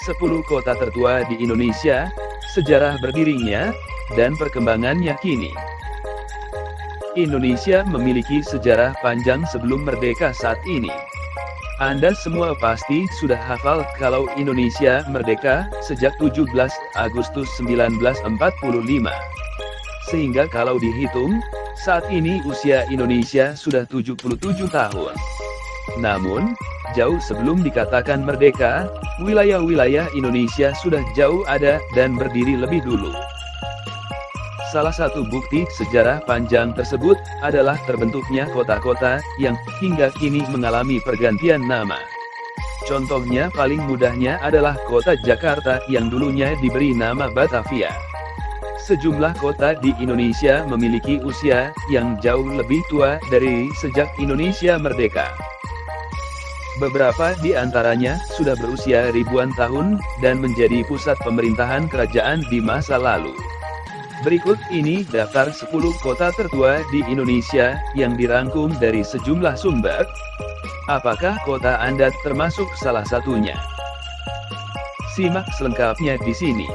Sepuluh kota tertua di Indonesia, sejarah berdirinya, dan perkembangannya kini. Indonesia memiliki sejarah panjang sebelum merdeka saat ini. Anda semua pasti sudah hafal kalau Indonesia merdeka sejak 17 Agustus 1945. Sehingga kalau dihitung, saat ini usia Indonesia sudah 77 tahun. Namun, jauh sebelum dikatakan merdeka, wilayah-wilayah Indonesia sudah jauh ada dan berdiri lebih dulu. Salah satu bukti sejarah panjang tersebut adalah terbentuknya kota-kota yang hingga kini mengalami pergantian nama. Contohnya paling mudahnya adalah kota Jakarta yang dulunya diberi nama Batavia. Sejumlah kota di Indonesia memiliki usia yang jauh lebih tua dari sejak Indonesia merdeka. Beberapa di antaranya sudah berusia ribuan tahun dan menjadi pusat pemerintahan kerajaan di masa lalu. Berikut ini daftar 10 kota tertua di Indonesia yang dirangkum dari sejumlah sumber. Apakah kota Anda termasuk salah satunya? Simak selengkapnya di sini.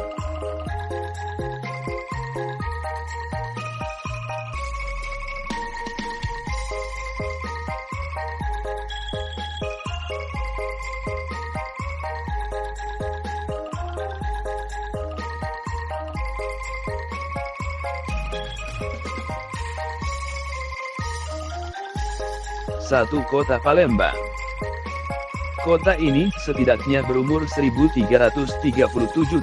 Satu, Kota Palembang. Kota ini setidaknya berumur 1337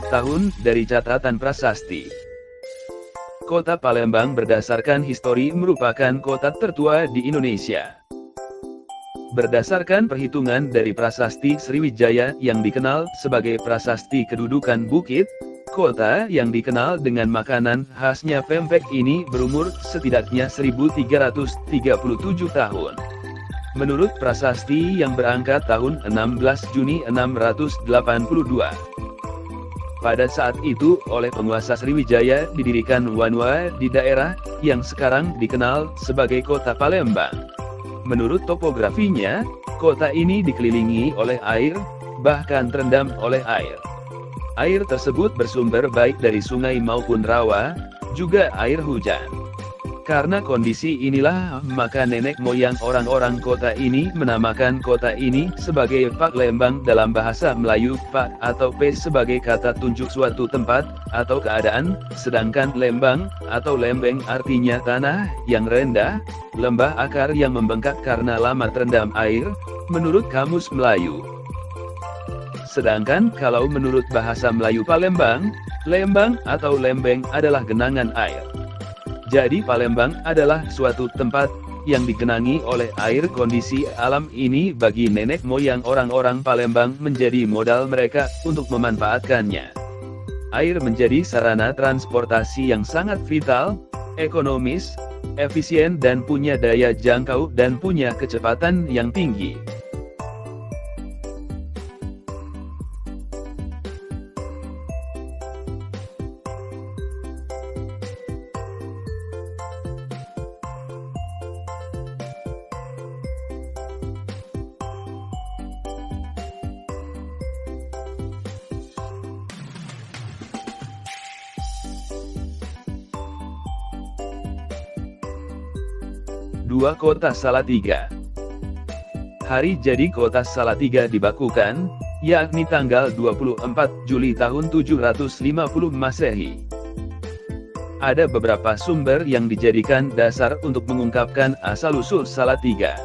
tahun dari catatan prasasti. Kota Palembang berdasarkan histori merupakan kota tertua di Indonesia. Berdasarkan perhitungan dari prasasti Sriwijaya yang dikenal sebagai prasasti kedudukan bukit, kota yang dikenal dengan makanan khasnya pempek ini berumur setidaknya 1337 tahun. Menurut prasasti yang berangkat tahun 16 Juni 682. Pada saat itu, oleh penguasa Sriwijaya didirikan Wanua di daerah yang sekarang dikenal sebagai Kota Palembang. Menurut topografinya, kota ini dikelilingi oleh air, bahkan terendam oleh air. Air tersebut bersumber baik dari sungai maupun rawa, juga air hujan. Karena kondisi inilah, maka nenek moyang orang-orang kota ini menamakan kota ini sebagai Palembang dalam bahasa Melayu. Pak atau P sebagai kata tunjuk suatu tempat atau keadaan, sedangkan Lembang atau Lembeng artinya tanah yang rendah, lembah akar yang membengkak karena lama terendam air, menurut Kamus Melayu. Sedangkan kalau menurut bahasa Melayu Palembang, Lembang atau Lembeng adalah genangan air. Jadi Palembang adalah suatu tempat yang digenangi oleh air. Kondisi alam ini bagi nenek moyang orang-orang Palembang menjadi modal mereka untuk memanfaatkannya. Air menjadi sarana transportasi yang sangat vital, ekonomis, efisien dan punya daya jangkau dan punya kecepatan yang tinggi. Dua, Kota Salatiga. Hari jadi Kota Salatiga dibakukan, yakni tanggal 24 Juli tahun 750 Masehi. Ada beberapa sumber yang dijadikan dasar untuk mengungkapkan asal-usul Salatiga.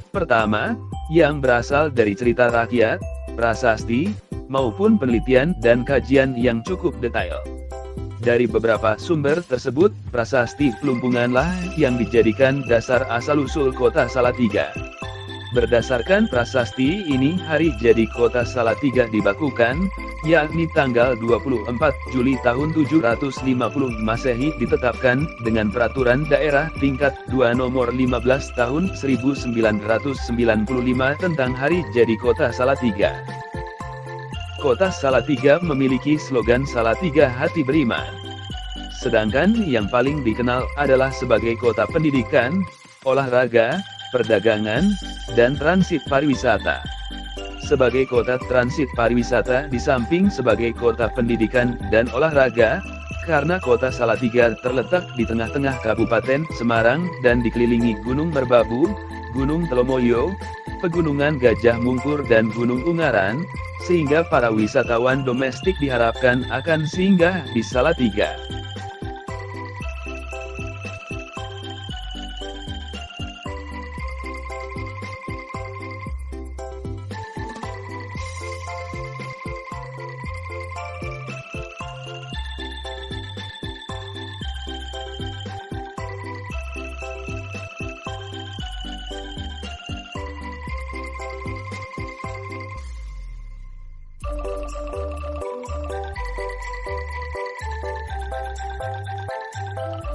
Pertama, yang berasal dari cerita rakyat, prasasti, maupun penelitian dan kajian yang cukup detail. Dari beberapa sumber tersebut, prasasti Plumpunganlah yang dijadikan dasar asal-usul kota Salatiga. Berdasarkan prasasti ini, hari jadi kota Salatiga dibakukan, yakni tanggal 24 Juli tahun 750 Masehi ditetapkan dengan Peraturan Daerah Tingkat 2 Nomor 15 Tahun 1995 tentang Hari Jadi Kota Salatiga. Kota Salatiga memiliki slogan Salatiga Hati Beriman. Sedangkan yang paling dikenal adalah sebagai kota pendidikan, olahraga, perdagangan, dan transit pariwisata. Sebagai kota transit pariwisata di samping sebagai kota pendidikan dan olahraga, karena kota Salatiga terletak di tengah-tengah Kabupaten Semarang dan dikelilingi Gunung Merbabu, Gunung Telomoyo, Pegunungan Gajah Mungkur dan Gunung Ungaran, sehingga para wisatawan domestik diharapkan akan singgah di Salatiga.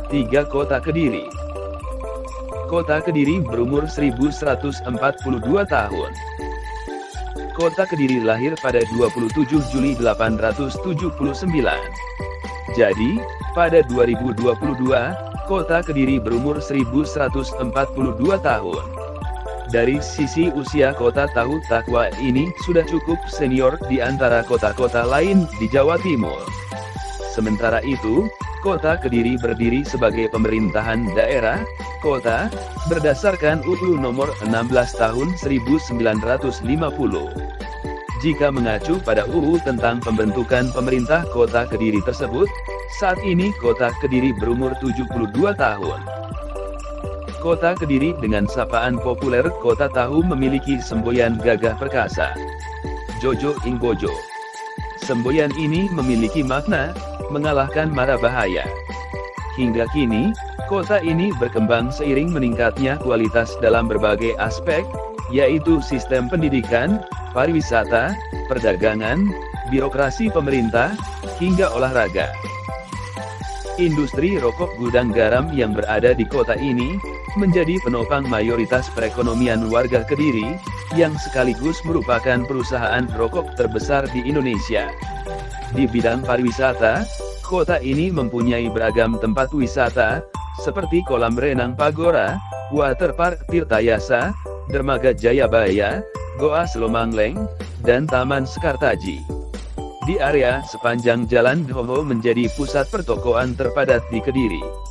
Tiga Kota Kediri. Kota Kediri berumur 1142 tahun. Kota Kediri lahir pada 27 Juli 879. Jadi, pada 2022, Kota Kediri berumur 1142 tahun. Dari sisi usia kota Tahu Takwa ini sudah cukup senior di antara kota-kota lain di Jawa Timur. Sementara itu, Kota Kediri berdiri sebagai pemerintahan daerah, kota, berdasarkan UU Nomor 16 Tahun 1950. Jika mengacu pada UU tentang pembentukan pemerintah Kota Kediri tersebut, saat ini Kota Kediri berumur 72 tahun. Kota Kediri dengan sapaan populer Kota Tahu memiliki semboyan gagah perkasa, Jojo ing Bojo. Semboyan ini memiliki makna mengalahkan mara bahaya. Hingga kini, kota ini berkembang seiring meningkatnya kualitas dalam berbagai aspek, yaitu sistem pendidikan, pariwisata, perdagangan, birokrasi pemerintah, hingga olahraga. Industri rokok gudang garam yang berada di kota ini, menjadi penopang mayoritas perekonomian warga Kediri, yang sekaligus merupakan perusahaan rokok terbesar di Indonesia. Di bidang pariwisata, kota ini mempunyai beragam tempat wisata, seperti kolam renang Pagora, Waterpark Tirtayasa, Dermaga Jayabaya, Goa Selomangleng, dan Taman Sekartaji. Di area sepanjang Jalan Doho menjadi pusat pertokoan terpadat di Kediri.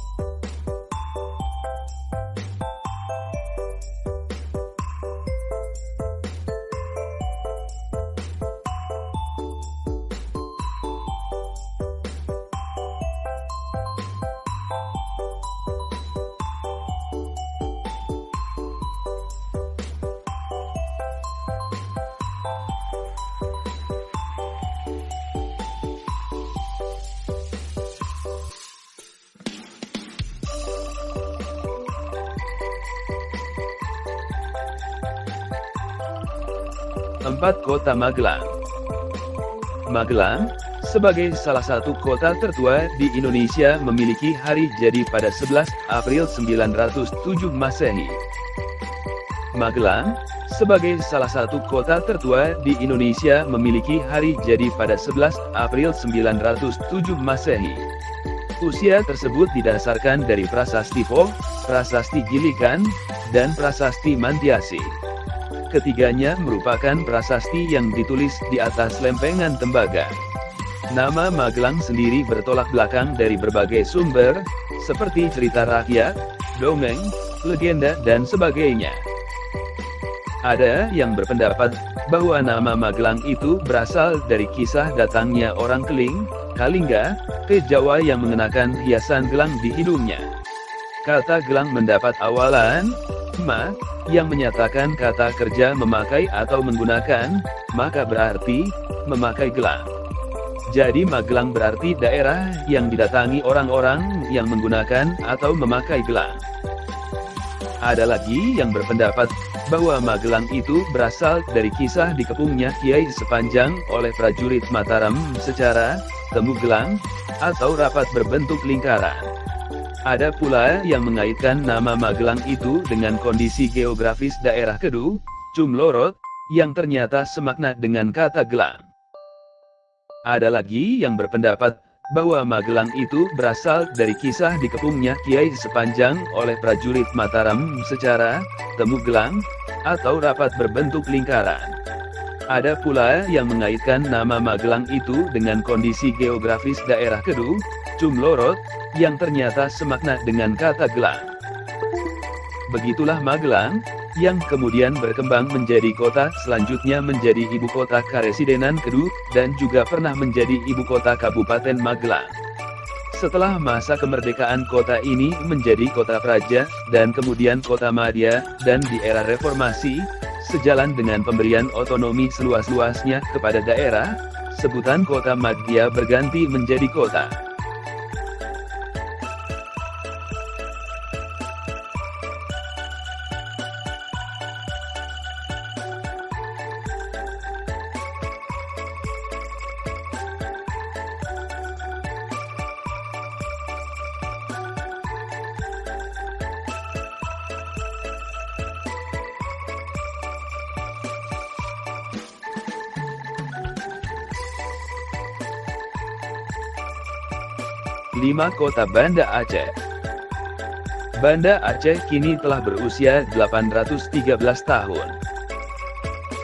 Empat Kota Magelang. Magelang, sebagai salah satu kota tertua di Indonesia memiliki hari jadi pada 11 April 907 Masehi. Magelang, sebagai salah satu kota tertua di Indonesia memiliki hari jadi pada 11 April 907 Masehi. Usia tersebut didasarkan dari prasasti Pok, prasasti Gilikan, dan prasasti Mantiasi. Ketiganya merupakan prasasti yang ditulis di atas lempengan tembaga. Nama Magelang sendiri bertolak belakang dari berbagai sumber, seperti cerita rakyat, dongeng, legenda dan sebagainya. Ada yang berpendapat bahwa nama Magelang itu berasal dari kisah datangnya orang Keling, Kalingga, ke Jawa yang mengenakan hiasan gelang di hidungnya. Kata gelang mendapat awalan ma, yang menyatakan kata kerja memakai atau menggunakan, maka berarti memakai gelang. Jadi Magelang berarti daerah yang didatangi orang-orang yang menggunakan atau memakai gelang. Ada lagi yang berpendapat bahwa Magelang itu berasal dari kisah dikepungnya Kiai sepanjang oleh prajurit Mataram secara temugelang atau rapat berbentuk lingkaran. Ada pula yang mengaitkan nama Magelang itu dengan kondisi geografis daerah Kedu, Cumlorot, yang ternyata semakna dengan kata gelang. Ada lagi yang berpendapat bahwa Magelang itu berasal dari kisah dikepungnya Kiai sepanjang oleh prajurit Mataram secara temugelang atau rapat berbentuk lingkaran. Ada pula yang mengaitkan nama Magelang itu dengan kondisi geografis daerah Kedu, Cumlorot, yang ternyata semakna dengan kata gelang. Begitulah Magelang, yang kemudian berkembang menjadi kota, selanjutnya menjadi ibu kota Karesidenan Kedu, dan juga pernah menjadi ibu kota Kabupaten Magelang. Setelah masa kemerdekaan kota ini menjadi kota praja, dan kemudian kota madya, dan di era reformasi, sejalan dengan pemberian otonomi seluas-luasnya kepada daerah, sebutan kota madya berganti menjadi kota. Lima Kota Banda Aceh. Banda Aceh kini telah berusia 813 tahun.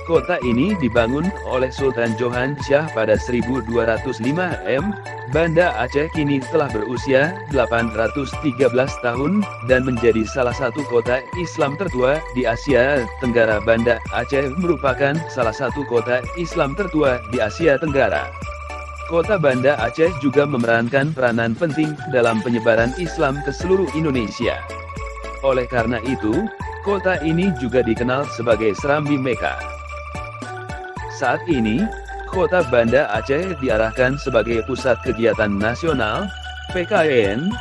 Kota ini dibangun oleh Sultan Johan Syah pada 1205 m. Banda Aceh kini telah berusia 813 tahun, dan menjadi salah satu kota Islam tertua di Asia Tenggara. Banda Aceh merupakan salah satu kota Islam tertua di Asia Tenggara. Kota Banda Aceh juga memerankan peranan penting dalam penyebaran Islam ke seluruh Indonesia. Oleh karena itu, kota ini juga dikenal sebagai Serambi Mekah. Saat ini, Kota Banda Aceh diarahkan sebagai pusat kegiatan nasional, PKN,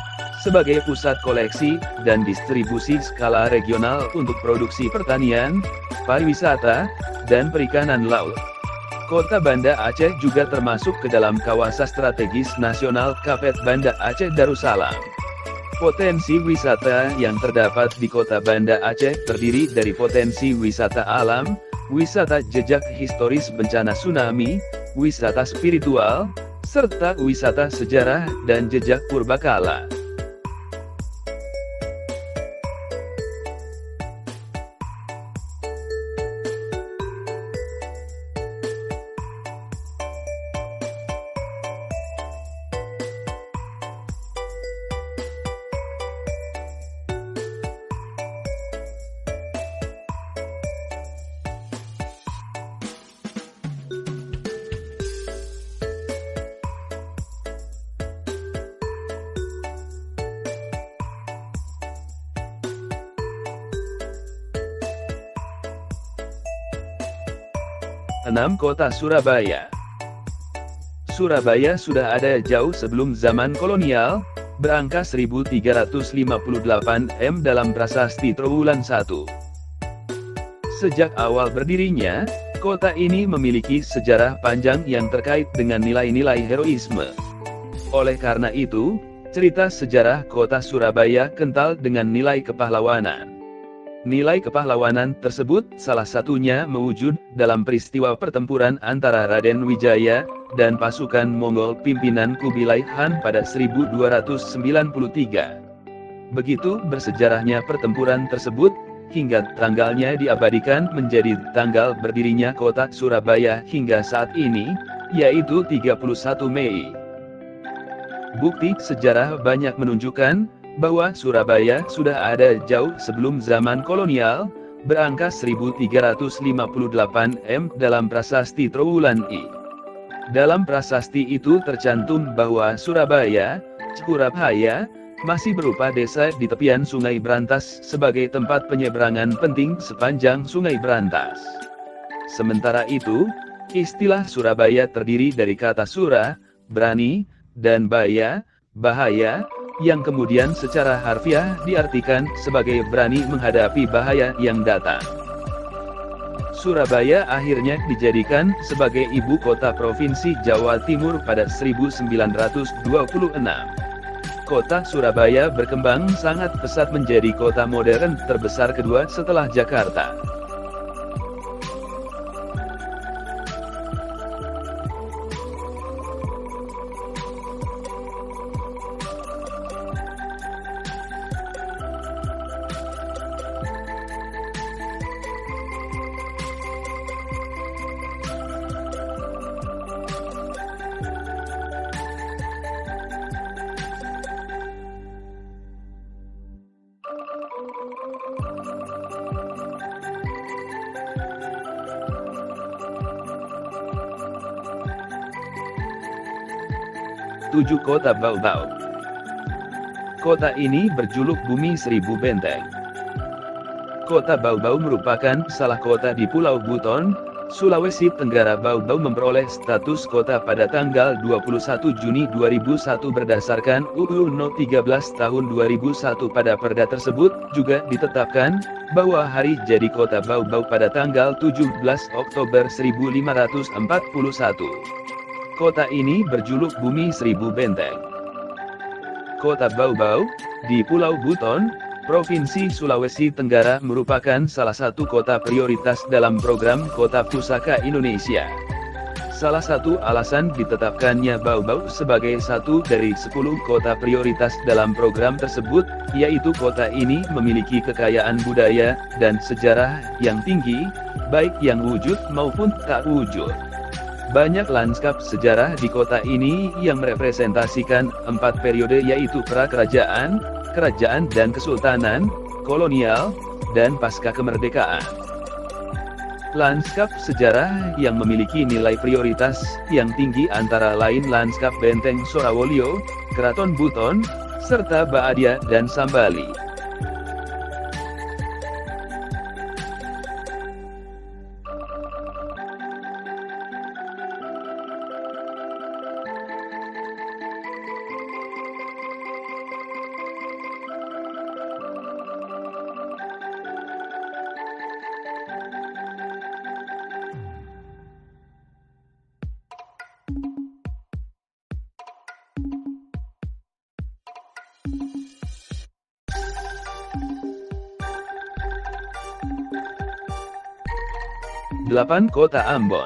sebagai pusat koleksi dan distribusi skala regional untuk produksi pertanian, pariwisata, dan perikanan laut. Kota Banda Aceh juga termasuk ke dalam kawasan strategis nasional Kapet Banda Aceh Darussalam. Potensi wisata yang terdapat di Kota Banda Aceh terdiri dari potensi wisata alam, wisata jejak historis bencana tsunami, wisata spiritual, serta wisata sejarah dan jejak purbakala. Enam Kota Surabaya. Surabaya sudah ada jauh sebelum zaman kolonial, berangka 1358 m dalam prasasti Trowulan I. Sejak awal berdirinya, kota ini memiliki sejarah panjang yang terkait dengan nilai-nilai heroisme. Oleh karena itu, cerita sejarah kota Surabaya kental dengan nilai kepahlawanan. Nilai kepahlawanan tersebut salah satunya mewujud dalam peristiwa pertempuran antara Raden Wijaya dan pasukan Mongol pimpinan Kubilai Han pada 1293. Begitu bersejarahnya pertempuran tersebut, hingga tanggalnya diabadikan menjadi tanggal berdirinya kota Surabaya hingga saat ini, yaitu 31 Mei. Bukti sejarah banyak menunjukkan bahwa Surabaya sudah ada jauh sebelum zaman kolonial, berangka 1358 m dalam prasasti Trowulan I. Dalam prasasti itu tercantum bahwa Surabaya, Surabaya, masih berupa desa di tepian Sungai Brantas sebagai tempat penyeberangan penting sepanjang Sungai Brantas. Sementara itu, istilah Surabaya terdiri dari kata sura, berani, dan baya, bahaya, yang kemudian secara harfiah diartikan sebagai berani menghadapi bahaya yang datang. Surabaya akhirnya dijadikan sebagai ibu kota Provinsi Jawa Timur pada 1926. Kota Surabaya berkembang sangat pesat menjadi kota modern terbesar kedua setelah Jakarta. Tujuh Kota Baobab. Kota ini berjuluk Bumi Seribu Benteng. Kota Baobab merupakan salah kota di Pulau Buton, Sulawesi Tenggara. Baobab memperoleh status kota pada tanggal 21 Juni 2001 berdasarkan UU No 13 tahun 2001. Pada perda tersebut juga ditetapkan bahwa hari jadi kota Baobab pada tanggal 17 Oktober 1541. Kota ini berjuluk Bumi Seribu Benteng. Kota Baobab, di Pulau Buton, Provinsi Sulawesi Tenggara merupakan salah satu kota prioritas dalam program Kota Pusaka Indonesia. Salah satu alasan ditetapkannya Baobab sebagai satu dari 10 kota prioritas dalam program tersebut, yaitu kota ini memiliki kekayaan budaya dan sejarah yang tinggi, baik yang wujud maupun tak wujud. Banyak lanskap sejarah di kota ini yang merepresentasikan 4 periode, yaitu pra-kerajaan, kerajaan dan kesultanan, kolonial, dan pasca kemerdekaan. Lanskap sejarah yang memiliki nilai prioritas yang tinggi antara lain lanskap Benteng Sorowolyo, Keraton Buton, serta Baadia dan Sambali. Delapan Kota Ambon.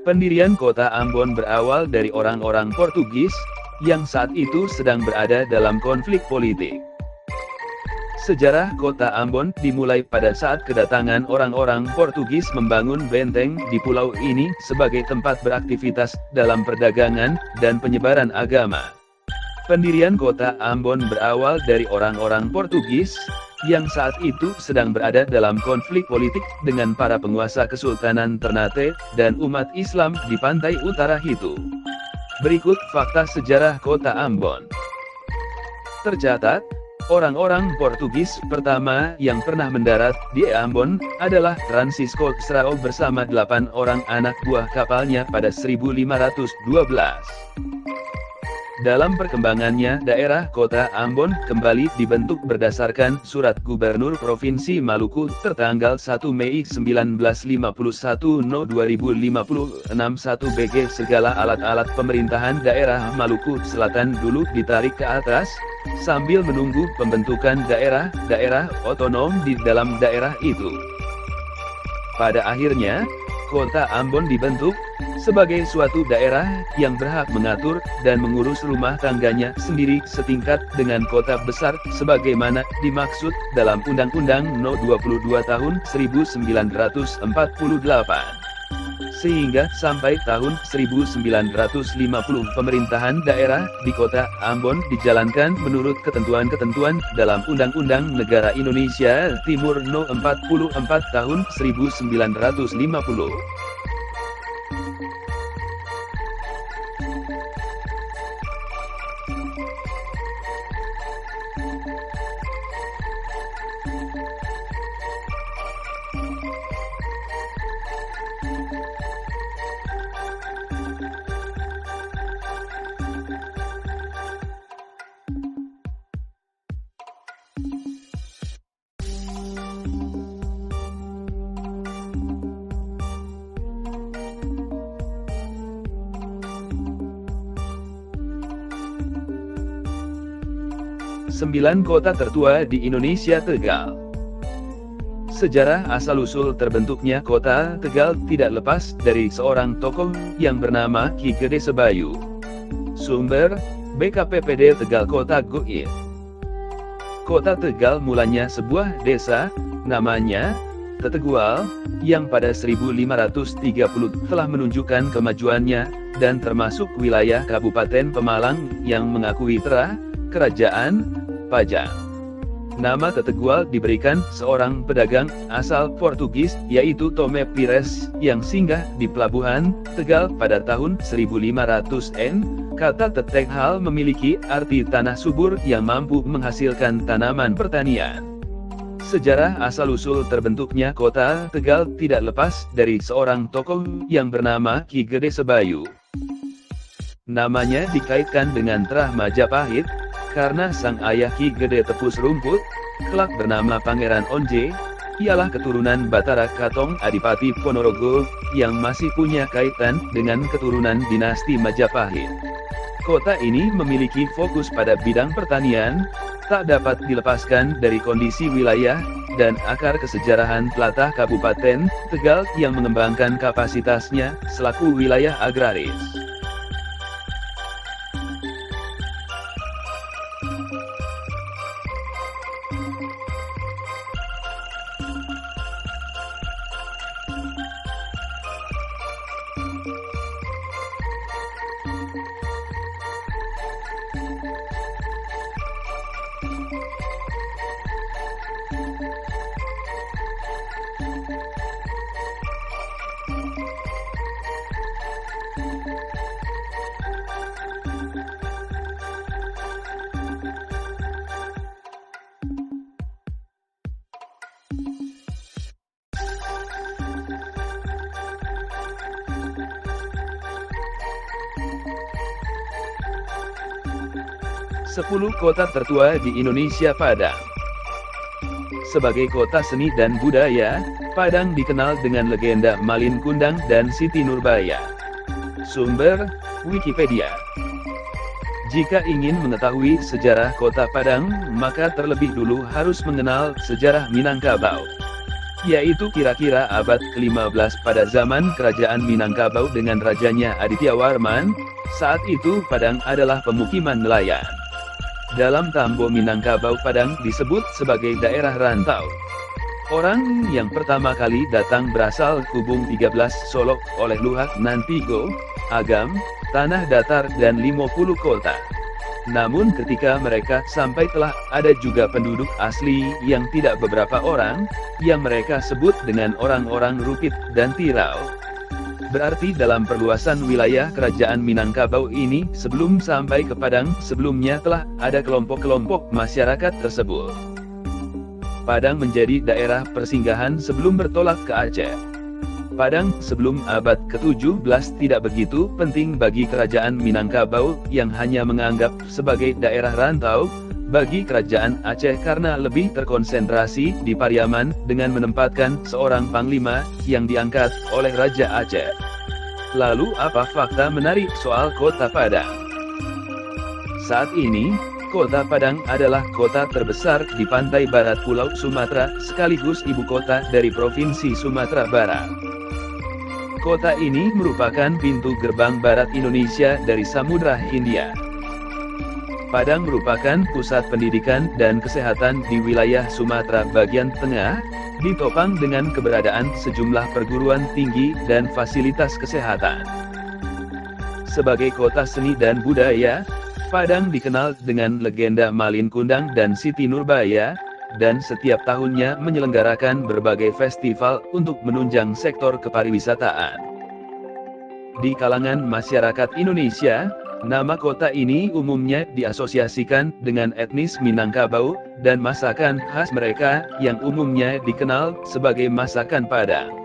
Pendirian kota Ambon berawal dari orang-orang Portugis, yang saat itu sedang berada dalam konflik politik. Sejarah kota Ambon dimulai pada saat kedatangan orang-orang Portugis membangun benteng di pulau ini sebagai tempat beraktivitas dalam perdagangan dan penyebaran agama. Pendirian kota Ambon berawal dari orang-orang Portugis, yang saat itu sedang berada dalam konflik politik dengan para penguasa Kesultanan Ternate dan umat Islam di pantai utara Hitu. Berikut fakta sejarah kota Ambon. Tercatat, orang-orang Portugis pertama yang pernah mendarat di Ambon adalah Francisco Serrao bersama 8 orang anak buah kapalnya pada 1512. Dalam perkembangannya, daerah kota Ambon kembali dibentuk berdasarkan Surat Gubernur Provinsi Maluku tertanggal 1 Mei 1951 No 2056 1 BG. Segala alat-alat pemerintahan daerah Maluku Selatan dulu ditarik ke atas, sambil menunggu pembentukan daerah-daerah otonom di dalam daerah itu. Pada akhirnya, kota Ambon dibentuk sebagai suatu daerah yang berhak mengatur dan mengurus rumah tangganya sendiri setingkat dengan kota besar sebagaimana dimaksud dalam Undang-Undang No 22 Tahun 1948. Sehingga sampai tahun 1950 pemerintahan daerah di kota Ambon dijalankan menurut ketentuan-ketentuan dalam Undang-Undang Negara Indonesia Timur No 44 Tahun 1950. 9 kota tertua di Indonesia. Tegal. Sejarah asal-usul terbentuknya kota Tegal tidak lepas dari seorang tokoh yang bernama Ki Gede Sebayu. Sumber, BKPPD Tegal Kota Goib. Kota Tegal mulanya sebuah desa, namanya Tetegual, yang pada 1530 telah menunjukkan kemajuannya, dan termasuk wilayah Kabupaten Pemalang yang mengakui terah Kerajaan Pajang. Nama Tetegual diberikan seorang pedagang asal Portugis, yaitu Tome Pires, yang singgah di pelabuhan Tegal pada tahun 1500-an. Kata Teteghal memiliki arti tanah subur yang mampu menghasilkan tanaman pertanian. Sejarah asal-usul terbentuknya kota Tegal tidak lepas dari seorang tokoh yang bernama Ki Gede Sebayu. Namanya dikaitkan dengan terah Majapahit, karena sang ayah Ki Gede Tepus Rumput, kelak bernama Pangeran Onje, ialah keturunan Batara Katong Adipati Ponorogo, yang masih punya kaitan dengan keturunan dinasti Majapahit. Kota ini memiliki fokus pada bidang pertanian, tak dapat dilepaskan dari kondisi wilayah, dan akar kesejarahan tlatah Kabupaten Tegal yang mengembangkan kapasitasnya selaku wilayah agraris. Sepuluh kota tertua di Indonesia. Padang. Sebagai kota seni dan budaya, Padang dikenal dengan legenda Malin Kundang dan Siti Nurbaya. Sumber, Wikipedia. Jika ingin mengetahui sejarah kota Padang, maka terlebih dulu harus mengenal sejarah Minangkabau, yaitu kira-kira abad ke-15 pada zaman Kerajaan Minangkabau dengan rajanya Aditya Warman. Saat itu Padang adalah pemukiman nelayan. Dalam Tambo Minangkabau, Padang disebut sebagai daerah rantau. Orang yang pertama kali datang berasal Kubung 13 Solok oleh Luhak Nantigo, Agam, Tanah Datar dan 50 kota. Namun ketika mereka sampai telah ada juga penduduk asli yang tidak beberapa orang, yang mereka sebut dengan orang-orang Rupit dan Tirau. Berarti dalam perluasan wilayah Kerajaan Minangkabau ini sebelum sampai ke Padang sebelumnya telah ada kelompok-kelompok masyarakat tersebut. Padang menjadi daerah persinggahan sebelum bertolak ke Aceh. Padang sebelum abad ke-17 tidak begitu penting bagi Kerajaan Minangkabau yang hanya menganggap sebagai daerah rantau bagi Kerajaan Aceh karena lebih terkonsentrasi di Pariaman dengan menempatkan seorang panglima yang diangkat oleh Raja Aceh. Lalu apa fakta menarik soal kota Padang? Saat ini, kota Padang adalah kota terbesar di pantai barat Pulau Sumatera sekaligus ibu kota dari Provinsi Sumatera Barat. Kota ini merupakan pintu gerbang barat Indonesia dari Samudra Hindia. Padang merupakan pusat pendidikan dan kesehatan di wilayah Sumatera bagian tengah, ditopang dengan keberadaan sejumlah perguruan tinggi dan fasilitas kesehatan. Sebagai kota seni dan budaya, Padang dikenal dengan legenda Malin Kundang dan Siti Nurbaya, dan setiap tahunnya menyelenggarakan berbagai festival untuk menunjang sektor kepariwisataan. Di kalangan masyarakat Indonesia, nama kota ini umumnya diasosiasikan dengan etnis Minangkabau, dan masakan khas mereka yang umumnya dikenal sebagai masakan Padang.